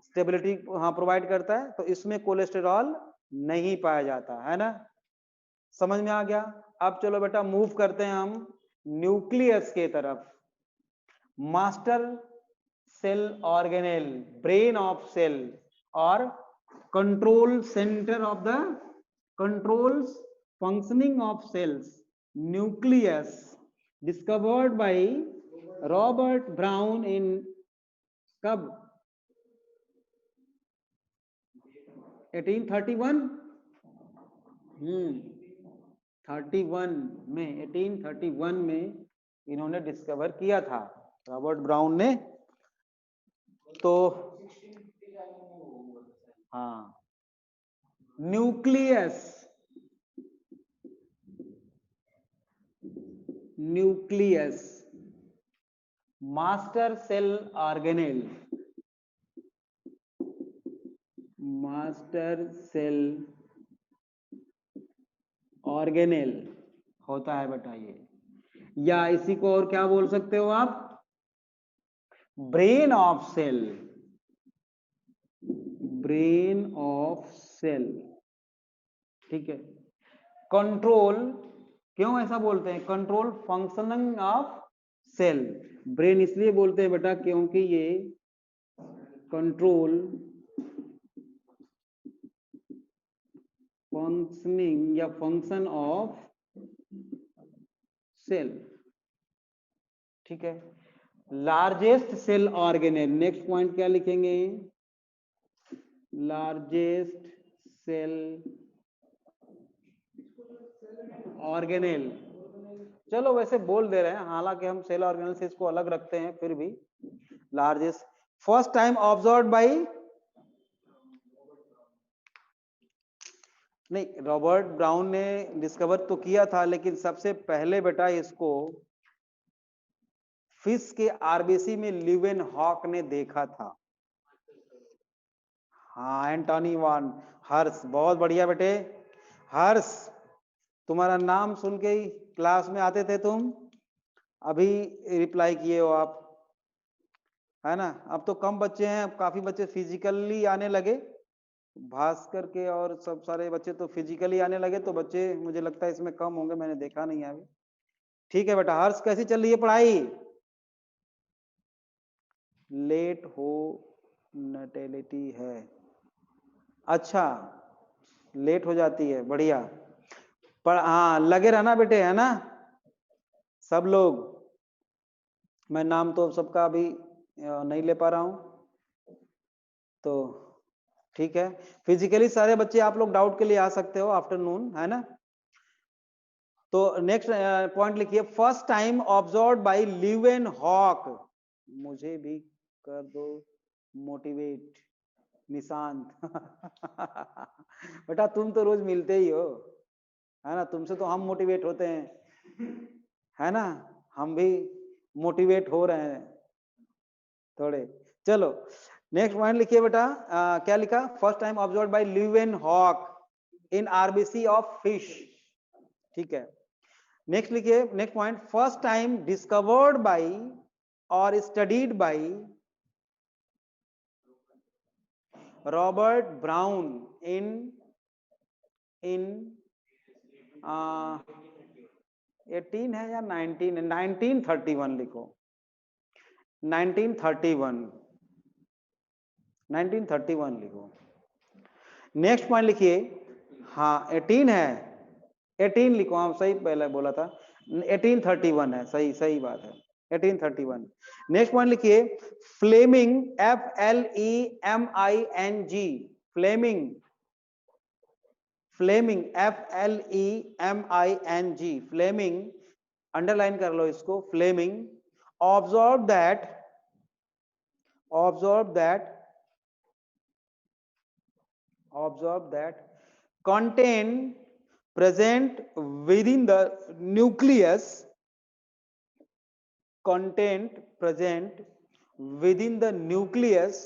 स्टेबिलिटी हाँ प्रोवाइड करता है, तो इसमें कोलेस्टेरॉल नहीं पाया जाता है ना, समझ में आ गया। अब चलो बेटा मूव करते हैं हम न्यूक्लियस के तरफ। Master cell organelle, brain of cell और control centre of the controls functioning of cells, nucleus, discovered by Robert Brown in, कब, 1831, 31 में, 1831 में इन्होंने डिस्कवर किया था रॉबर्ट ब्राउन ने। तो हाँ, nucleus, nucleus, master cell organelle, master cell organelle होता है बेटा ये, या इसी को और क्या बोल सकते हो आप, brain of cell, brain of cell. ठीक है। कंट्रोल, क्यों ऐसा बोलते हैं, control functioning of cell, brain इसलिए बोलते हैं बेटा क्योंकि ये कंट्रोल फंक्शनिंग या फंक्शन ऑफ सेल। ठीक है। Largest cell organelle, next point क्या लिखेंगे, लार्जेस्ट सेल ऑर्गेनेल, चलो वैसे बोल दे रहे हैं, हालांकि हम सेल ऑर्गेनेल से इसको अलग रखते हैं, फिर भी largest, first time observe by, नहीं रॉबर्ट ब्राउन ने डिस्कवर तो किया था, लेकिन सबसे पहले बेटा इसको फिश के आरबीसी में ल्यूवेन हॉक ने देखा था। हाँ एंटोनी वान हर्ष, बहुत बढ़िया बेटे। हर्ष, तुम्हारा नाम सुन के ही क्लास में आते थे तुम, अभी रिप्लाई किए हो आप, है ना। अब तो कम बच्चे हैं, अब काफी बच्चे फिजिकली आने लगे, भास्कर के और सब सारे बच्चे तो फिजिकली आने लगे, तो बच्चे मुझे लगता है इसमें कम होंगे, मैंने देखा नहीं है अभी। ठीक है बेटा। हर्ष कैसी चल रही है पढ़ाई? लेट हो नटेलिटी है, अच्छा लेट हो जाती है, बढ़िया। पर हाँ लगे रहना बेटे, है ना सब लोग। मैं नाम तो सबका अभी नहीं ले पा रहा हूं, तो ठीक है। फिजिकली सारे बच्चे आप लोग डाउट के लिए आ सकते हो आफ्टरनून, है ना। तो नेक्स्ट पॉइंट लिखिए, first time observe by Leeuwenhoek, मुझे भी कर दो मोटिवेट निशांत। बेटा तुम तो रोज मिलते ही हो, है ना, तुमसे तो हम मोटिवेट होते हैं, है ना, हम भी मोटिवेट हो रहे हैं थोड़े। चलो नेक्स्ट पॉइंट लिखिए बेटा, क्या लिखा, first time observe by Leeuwenhoek in RBC of fish, ठीक है। नेक्स्ट लिखिए, next point, first time discovered by और studied by Robert Brown in 18 है या 19 है, 1931 लिखो, 1931, 1931 लिखो। नेक्स्ट पॉइंट लिखिए, हाँ 18 है, 18 लिखो, हाँ सही पहले बोला था, 1831 है, सही सही बात है, 1831। नेक्स्ट पॉइंट लिखिए, Fleming, FLEMING, Fleming, Fleming, FLEMING, Fleming, underline कर लो इसको, Fleming observe that, observe that, observe that content present within the nucleus, content present within the nucleus,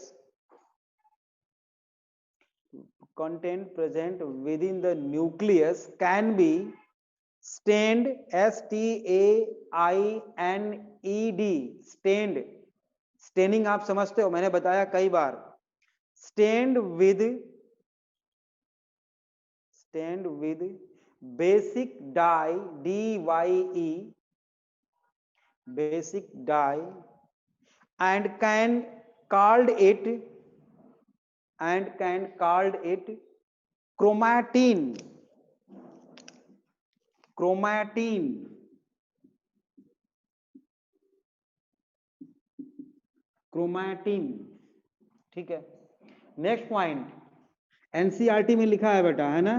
content present within the nucleus can be stained, STAINED, stained, staining आप समझते हो, मैंने बताया कई बार, stained with, stained with basic dye, DYE, basic dye, and can called it, and can called it chromatin, chromatin, chromatin, ठीक है। Next point, NCERT में लिखा है बेटा, है ना,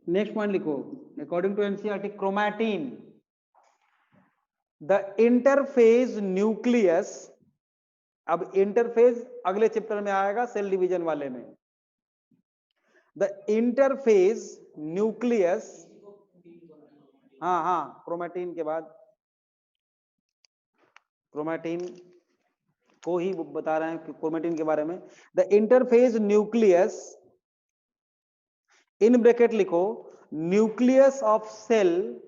नेक्स्ट पॉइंट लिखो, according to NCERT chromatin, the interphase nucleus, अब इंटरफेज अगले चैप्टर में आएगा सेल डिवीजन वाले में, द इंटरफेज न्यूक्लियस, हाँ हाँ क्रोमैटिन के बाद, क्रोमैटिन को ही बता रहे हैं क्रोमैटिन के बारे में, the interphase nucleus, in bracket लिखो, nucleus of cell,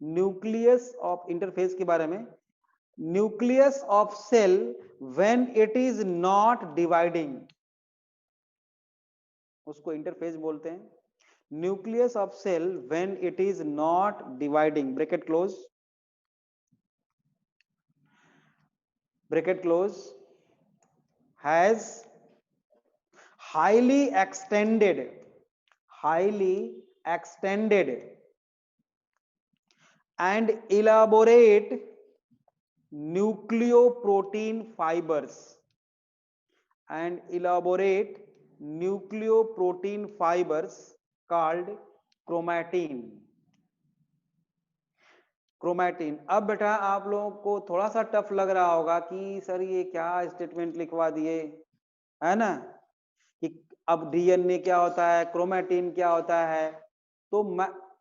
nucleus of interphase के बारे में, nucleus of cell when it is not dividing, उसको इंटरफेज बोलते हैं, nucleus of cell when it is not dividing, bracket close, bracket close, has highly extended, highly extended and elaborate nucleoprotein fibers, and elaborate nucleoprotein fibers called chromatin. Chromatin. अब बेटा आप लोगों को थोड़ा सा टफ लग रहा होगा कि सर ये क्या स्टेटमेंट लिखवा दिए, है ना, कि अब डीएनए क्या होता है, क्रोमैटिन क्या होता है। तो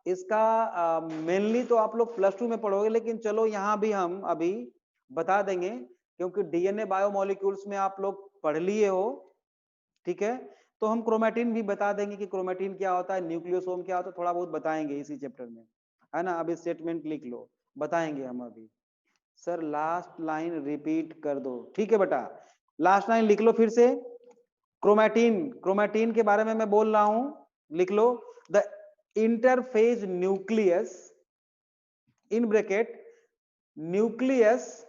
इसका मेनली तो आप लोग प्लस 2 में पढ़ोगे, लेकिन चलो यहाँ भी हम अभी बता देंगे, क्योंकि डीएनए बायोमोलिक्यूल्स में आप लोग पढ़ लिए हो, ठीक है। तो हम क्रोमैटिन भी बता देंगे कि क्रोमैटिन क्या होता है, न्यूक्लियोसोम क्या होता है, थोड़ा बहुत बताएंगे इसी चैप्टर में, है ना। अभी स्टेटमेंट लिख लो, बताएंगे हम अभी। सर लास्ट लाइन रिपीट कर दो, ठीक है बेटा, लास्ट लाइन लिख लो फिर से। क्रोमैटिन, क्रोमैटिन के बारे में मैं बोल रहा हूं, लिख लो। The interphase nucleus, in bracket, nucleus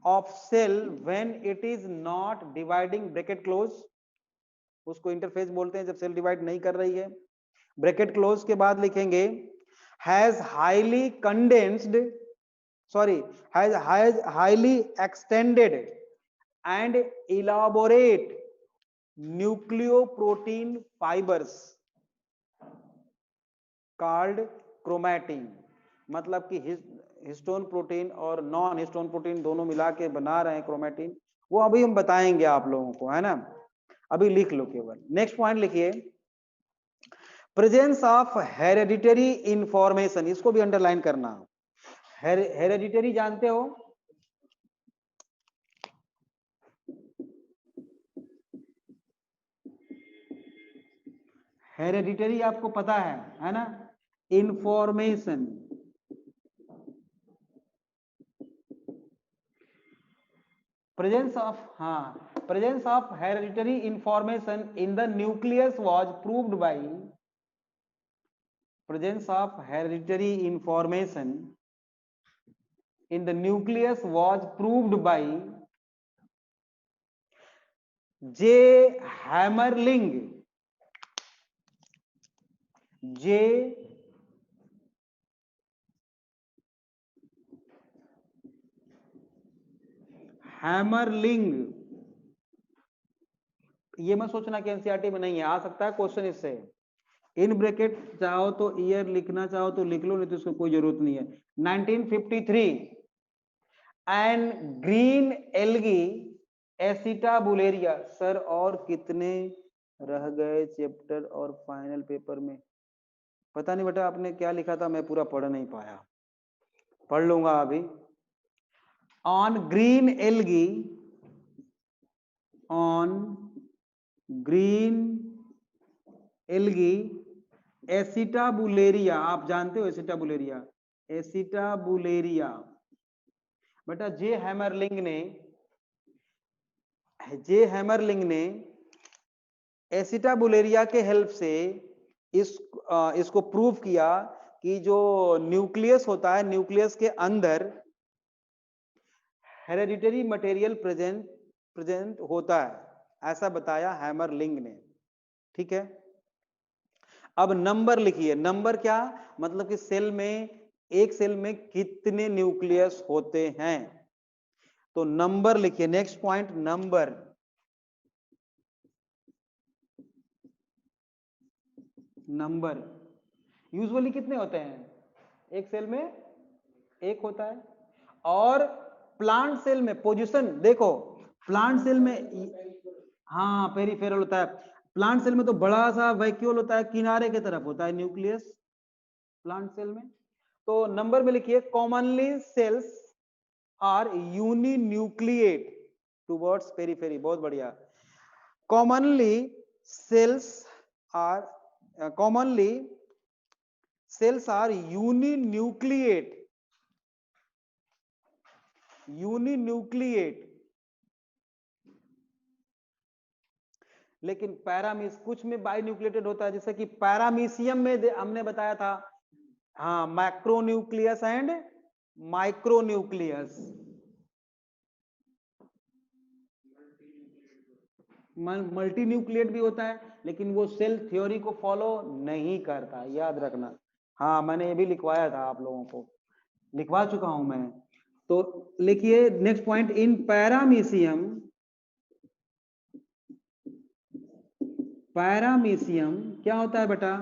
of cell when it is not dividing, bracket close, उसको इंटरफेज बोलते हैं जब सेल डिवाइड नहीं कर रही है। ब्रैकेट क्लोज के बाद लिखेंगे has highly condensed, sorry, has highly extended and elaborate nucleoprotein fibers called chromatin। मतलब कि हिस्टोन प्रोटीन और नॉन हिस्टोन प्रोटीन दोनों मिला के बना रहे हैं क्रोमैटिन, वो अभी हम बताएंगे आप लोगों को, है ना। अभी लिख लो केवल। नेक्स्ट पॉइंट लिखिए, प्रेजेंस ऑफ हेरेडिटरी इंफॉर्मेशन, इसको भी अंडरलाइन करना। हेरेडिटरी जानते हो, हेरेडिटरी आपको पता है ना, इंफॉर्मेशन, प्रेजेंस ऑफ, हाँ, presence of hereditary information in the nucleus was proved by, presence of hereditary information in the nucleus was proved by J Hammerling, J Hammerling. ये मत सोचना कि एनसीईआरटी में नहीं है, आ सकता है क्वेश्चन इससे। इन ब्रैकेट चाहो तो ईयर लिखना चाहो तो लिख लो, नहीं तो इसको कोई जरूरत नहीं है। 1953 एंड ग्रीन एल्गी एसिटाबुलेरिया। सर और कितने रह गए चैप्टर और फाइनल पेपर में, पता नहीं बेटा आपने क्या लिखा था, मैं पूरा पढ़ नहीं पाया, पढ़ लूंगा अभी। On green algae, on green algae Acetabularia, आप जानते हो एसिटाबुलेरिया, एसिटाबुलेरिया। बेटा जे हैमरलिंग ने एसिटाबुलेरिया के हेल्प से इसको प्रूव किया कि जो न्यूक्लियस होता है, न्यूक्लियस के अंदर हेरेडिटरी मटेरियल प्रेजेंट होता है, ऐसा बताया हैमरलिंग ने, ठीक है। अब नंबर लिखिए, नंबर क्या मतलब कि सेल में, एक सेल में कितने न्यूक्लियस होते हैं, तो नंबर लिखिए। Next point, number, number usually कितने होते हैं, एक सेल में एक होता है। और प्लांट सेल में पोजीशन देखो, प्लांट सेल में, हाँ पेरिफेरल होता है। प्लांट सेल में तो बड़ा सा वैक्यूल होता है, किनारे की तरफ होता है न्यूक्लियस प्लांट सेल में। तो नंबर में लिखिए, commonly cells are uninucleate towards periphery, बहुत बढ़िया। Commonly cells are, commonly cells are uninucleate, uninucleate. लेकिन पैरामीस कुछ में बाइन्यूक्लिएटेड होता है, जैसे कि पैरामीशियम में हमने बताया था, हाँ, macronucleus and micronucleus. Multi nucleate भी होता है, लेकिन वो सेल थ्योरी को फॉलो नहीं करता, याद रखना। हाँ मैंने ये भी लिखवाया था, आप लोगों को लिखवा चुका हूं मैं। तो लिखिए नेक्स्ट पॉइंट, इन पैरामीशियम, पैरामीशियम क्या होता है बेटा?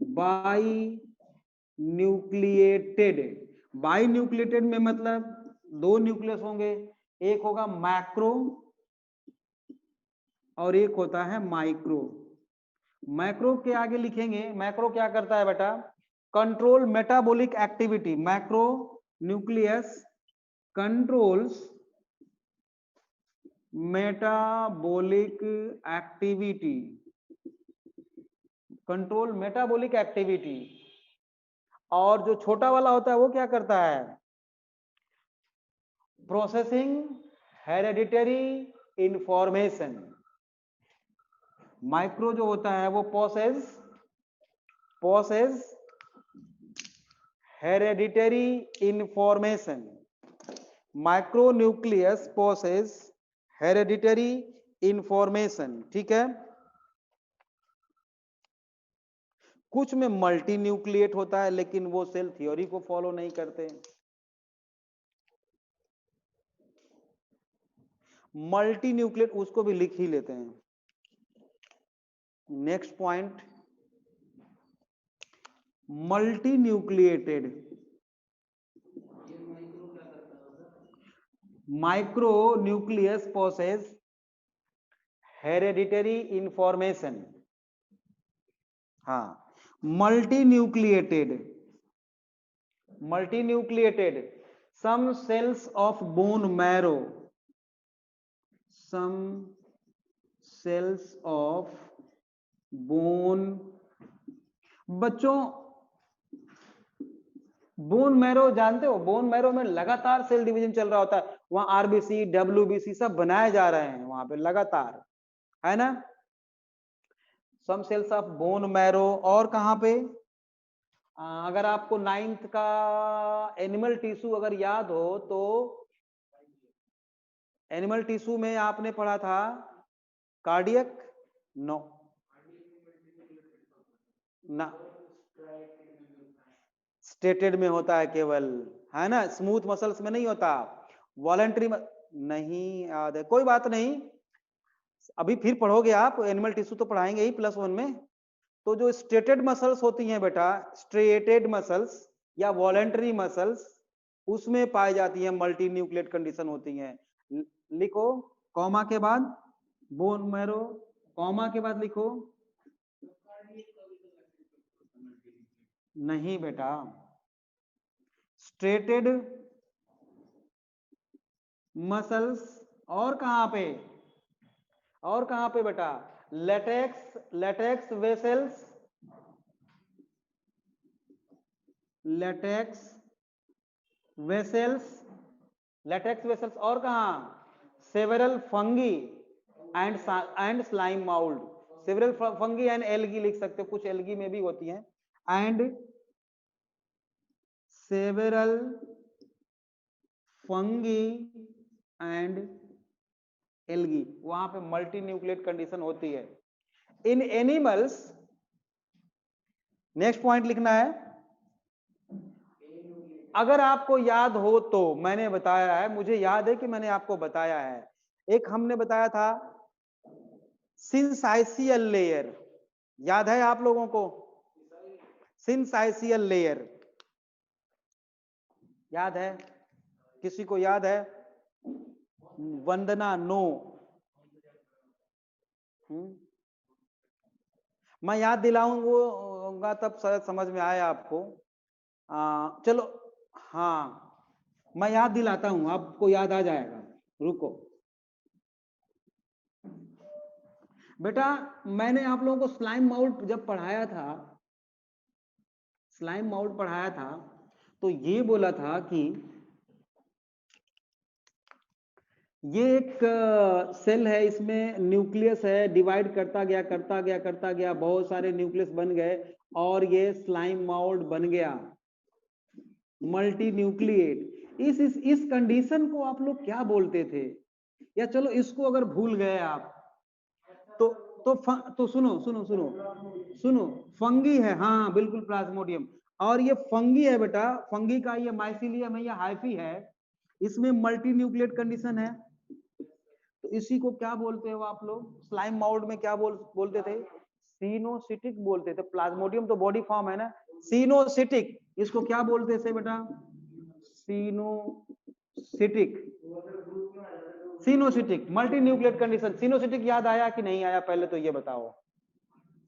By nucleated. बाई न्यूक्लिएटेड में मतलब दो न्यूक्लियस होंगे, एक होगा मैक्रो और एक होता है माइक्रो। मैक्रो के आगे लिखेंगे, मैक्रो क्या करता है बेटा? Control metabolic activity. Macro nucleus controls metabolic activity, control metabolic activity. और जो छोटा वाला होता है वो क्या करता है? Processing hereditary information. माइक्रो जो होता है वो process hereditary information. Micro nucleus process hereditary information, ठीक है। कुछ में मल्टी न्यूक्लिएट होता है लेकिन वो सेल थ्योरी को फॉलो नहीं करते। मल्टी न्यूक्लिएट उसको भी लिख ही लेते हैं। Next point, multinucleated. Micro nucleus process hereditary information. हाँ, multinucleated some cells of bone marrow, some cells of bone, बच्चों बोन मैरो जानते हो? बोन मैरो में लगातार सेल डिवीजन चल रहा होता है, वहां आरबीसी डब्ल्यूबीसी सब बनाए जा रहे हैं वहां पे लगातार, है ना। सम सेल्स ऑफ बोन मैरो। और कहां पे? अगर आपको 9th का एनिमल टिश्यू अगर याद हो तो एनिमल टिश्यू में आपने पढ़ा था कार्डियक, नो ना, स्टेटेड में होता है केवल, है ना, स्मूथ मसल्स में नहीं होता। वॉलंटरी नहीं याद है, कोई बात नहीं, अभी फिर पढ़ोगे आप, एनिमल टिश्यू तो पढ़ाएंगे ही +1 में। तो जो स्ट्रेटेड मसल्स होती हैं बेटा, स्ट्रेटेड मसल्स या वॉलंटरी मसल्स, उसमें पाई जाती है मल्टी न्यूक्लिएट कंडीशन होती हैं। लिखो कॉमा के बाद बोन मैरो, कॉमा के बाद लिखो, नहीं बेटा, स्ट्रेटेड मसल्स। और कहां पे? और कहां पे बेटा? Latex vessels, latex vessels. और कहां? Several fungi and slime mould. Several fungi and algae लिख सकते हो, कुछ एल्गी में भी होती हैं। And several fungi and algae, वहां पे मल्टी न्यूक्लिएट कंडीशन होती है इन एनिमल्स। नेक्स्ट पॉइंट लिखना है, अगर आपको याद हो तो मैंने बताया है, मुझे याद है कि मैंने आपको बताया है, एक हमने बताया था सिंसाइसियल लेयर, याद है आप लोगों को? सिंसाइसियल लेयर याद है? किसी को याद है? वंदना नो। मैं याद दिलाऊंगा तब शायद समझ में आए आपको। चलो, हाँ मैं याद दिलाता हूं, आपको याद आ जाएगा, रुको बेटा। मैंने आप लोगों को स्लाइम माउल्ट जब पढ़ाया था, स्लाइम माउल्ट पढ़ाया था, तो ये बोला था कि ये एक सेल है, इसमें न्यूक्लियस है, डिवाइड करता गया, बहुत सारे न्यूक्लियस बन गए और ये स्लाइम माउल्ट बन गया, मल्टी न्यूक्लिएट। इस कंडीशन को आप लोग क्या बोलते थे? या चलो इसको अगर भूल गए आप तो सुनो, फंगी है, हाँ बिल्कुल प्लाज्मोडियम। और ये फंगी है बेटा, फंगी का ये माइसिलियम है या हाइफी है, इसमें मल्टी न्यूक्लिएट कंडीशन है। तो इसी को क्या बोलते हो आप लोग? स्लाइम माउल्ट में क्या बोलते थे? सिनोसिटिक बोलते थे, प्लाज्मोडियम तो बॉडी फॉर्म है ना, सिनोसिटिक इसको क्या बोलते थे बेटा, सिनोसिटिक, सिनोसिटिक मल्टी न्यूक्लियेट कंडीशन। सिनोसिटिक याद आया कि नहीं आया, पहले तो ये बताओ।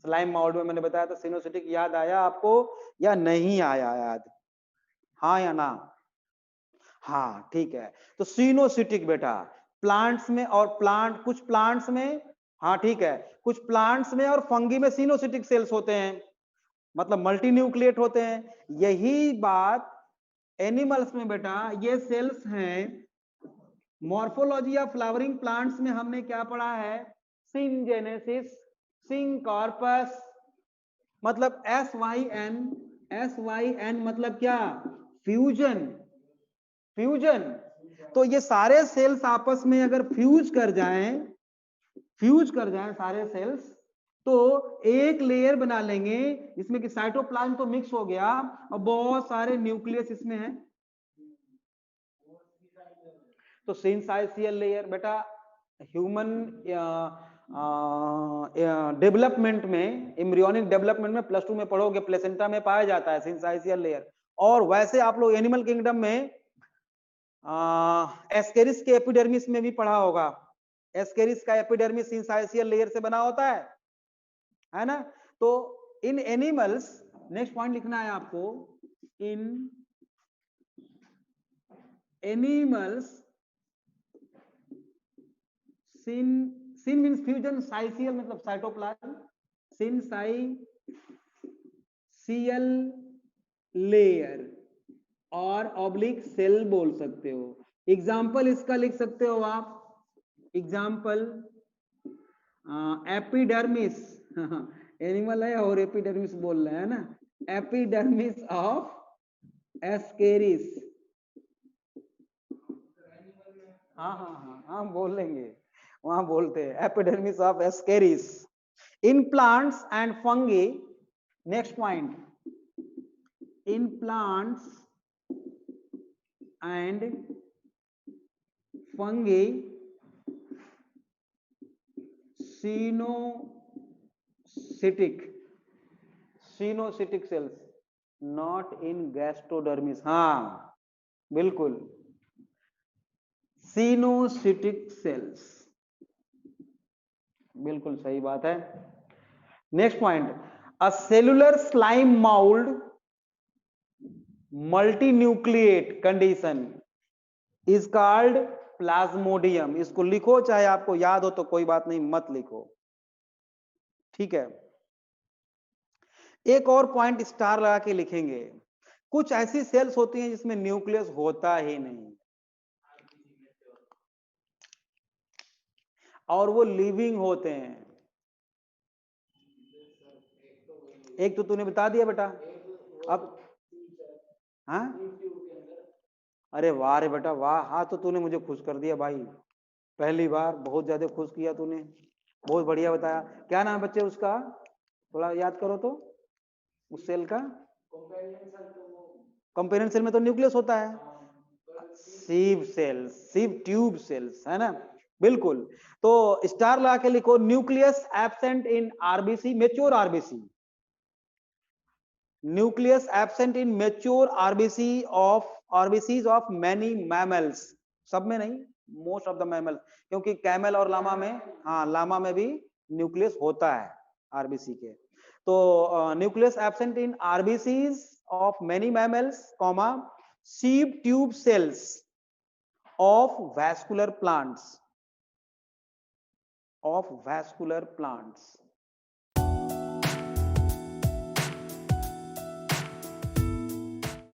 स्लाइम माउल्ड में मैंने बताया था, सिनोसिटिक याद आया आपको या नहीं आया याद, हाँ या ना? हाँ ठीक है। तो सिनोसिटिक बेटा प्लांट्स में, और प्लांट कुछ प्लांट्स में, हाँ ठीक है, कुछ प्लांट्स में और फंगी में सिनोसिटिक सेल्स होते हैं, मतलब मल्टी न्यूक्लिएट होते हैं। यही बात एनिमल्स में बेटा, ये सेल्स हैं। मॉर्फोलॉजी ऑफ फ्लावरिंग प्लांट्स में हमने क्या पढ़ा है, सिंजेनेसिस, सिंकॉर्पस, मतलब SYN मतलब क्या, फ्यूजन, फ्यूजन। तो ये सारे सेल्स आपस में अगर फ्यूज कर जाएं सारे सेल्स, तो एक लेयर बना लेंगे जिसमें कि साइटोप्लाज्म तो मिक्स हो गया और बहुत सारे न्यूक्लियस इसमें है। तो सिंसाइशियल लेयर बेटा ह्यूमन डेवलपमेंट में, एम्ब्रियोनिक डेवलपमेंट में +2 में पढ़ोगे, प्लेसेंटा में पाया जाता है सिंसाइशियल लेयर। और वैसे आप लोग एनिमल किंगडम में एस्केरिस के एपिडर्मिस में भी पढ़ा होगा, एस्केरिस का एपिडर्मिस सिंसाइशियल लेयर से बना होता है ना? तो इन एनिमल्स, नेक्स्ट पॉइंट लिखना है आपको, इन एनिमल्स, सिन मींस फ्यूजन, साइशियल मतलब साइटोप्लाज्म, सिंसाइशियल लेयर और ऑब्लिक सेल बोल सकते हो। एग्जाम्पल इसका लिख सकते हो आप, एग्जाम्पल एपिडर्मिस, एनिमल है और एपिडर्मिस बोल रहे हैं ना, एपिडर्मिस ऑफ एस्केरिस, हाँ बोल लेंगे, वहां बोलते हैं epidermis of Ascaris in plants and fungi. Next point, in plants and fungi coenocytic cells, not in gastrodermis. हाँ बिल्कुल, सिनोसिटिक सेल्स, बिल्कुल सही बात है। Next point, acellular slime mould multinucleate condition is called plasmodium. इसको लिखो, चाहे आपको याद हो तो कोई बात नहीं, मत लिखो, ठीक है। एक और पॉइंट स्टार लगा के लिखेंगे, कुछ ऐसी सेल्स होती हैं जिसमें न्यूक्लियस होता ही नहीं और वो लिविंग होते हैं। एक तो तूने बता दिया बेटा, अब हाँ, अरे वाह रे बेटा वाह, हाँ तो तूने मुझे खुश कर दिया भाई, पहली बार बहुत ज्यादा खुश किया तूने, बहुत बढ़िया बताया। क्या नाम है बच्चे उसका, थोड़ा याद करो तो, उस सेल का, कंपेनियन सेल में तो न्यूक्लियस होता है, सीव सेल्स, सीव ट्यूब सेल्स, है ना, बिल्कुल। तो स्टार लगा के लिखो, nucleus absent in RBC, mature RBC, nucleus absent in mature RBCs of many mammals, सब में नहीं, most of the mammals, क्योंकि कैमल और लामा में, हाँ लामा में भी न्यूक्लियस होता है आरबीसी के। तो nucleus absent in RBCs of many mammals, comma sieve tube cells of vascular plants,